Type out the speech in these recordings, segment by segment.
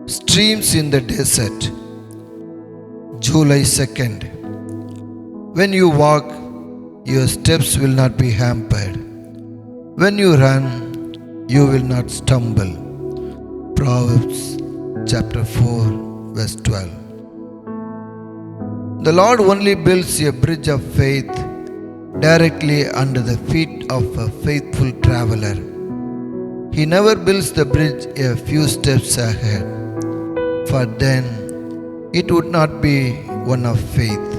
Streams in the desert, July 2nd. When you walk, your steps will not be hampered. When you run, you will not stumble. Proverbs chapter 4, verse 12. The Lord only builds a bridge of faith directly under the feet of a faithful traveler. He never builds the bridge a few steps ahead, for then it would not be one of faith.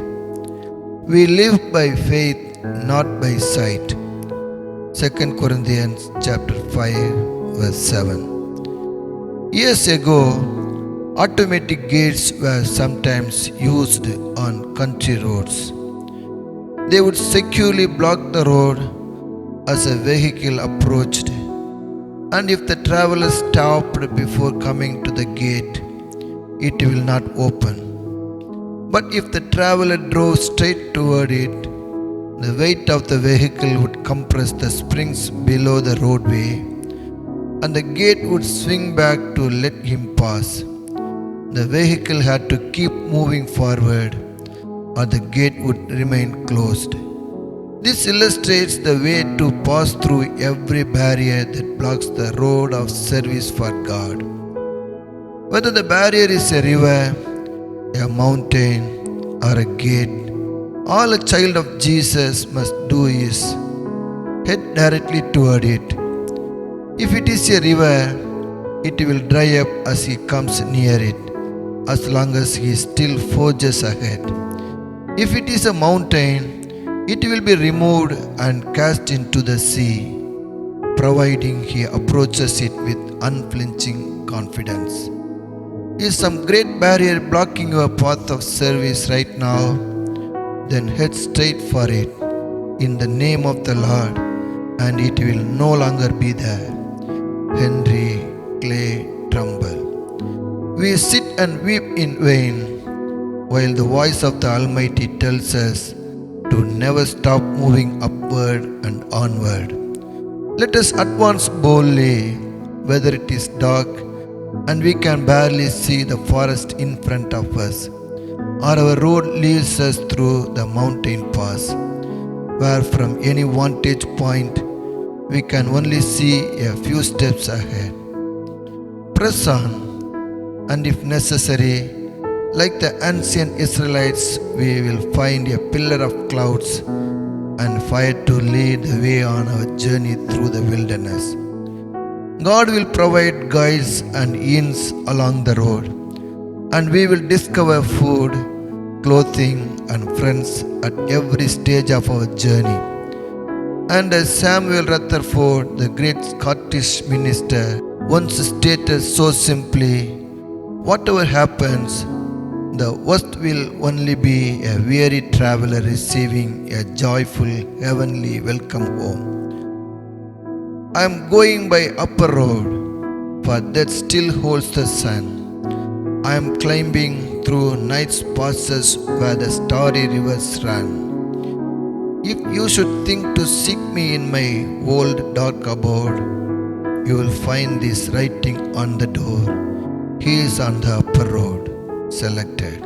We live by faith, not by sight. 2 Corinthians chapter 5, verse 7. Years ago, automatic gates were sometimes used on country roads. They would securely block the road as a vehicle approached, and if the traveler stopped before coming to the gate, it will not open. But if the traveler drove straight toward it, the weight of the vehicle would compress the springs below the roadway, and the gate would swing back to let him pass. The vehicle had to keep moving forward, or the gate would remain closed. This illustrates the way to pass through every barrier that blocks the road of service for God. Whether the barrier is a river, a mountain, or a gate, all a child of Jesus must do is head directly toward it. If it is a river, it will dry up as he comes near it, as long as he still forges ahead. If it is a mountain, it will be removed and cast into the sea, providing he approaches it with unflinching confidence. Is some great barrier blocking your path of service right now? Then head straight for it in the name of the Lord, and it will no longer be there. Henry Clay Trumbull. We sit and weep in vain, while the voice of the Almighty tells us to never stop moving upward and onward. Let us advance boldly, whether it is dark and we can barely see the forest in front of us, or our road leads us through the mountain pass, where from any vantage point we can only see a few steps ahead. Press on, and if necessary, like the ancient Israelites, we will find a pillar of clouds and fire to lead the way on our journey through the wilderness. God will provide guides and inns along the road, and we will discover food, clothing, and friends at every stage of our journey. And as Samuel Rutherford, the great Scottish minister, once stated so simply, whatever happens, the worst will only be a weary traveler receiving a joyful heavenly welcome home. I am going by upper road, for that still holds the sun. I am climbing through night's passes where the starry rivers run. If you should think to seek me in my old dark abode, you will find this writing on the door. He is on the upper road. Selected.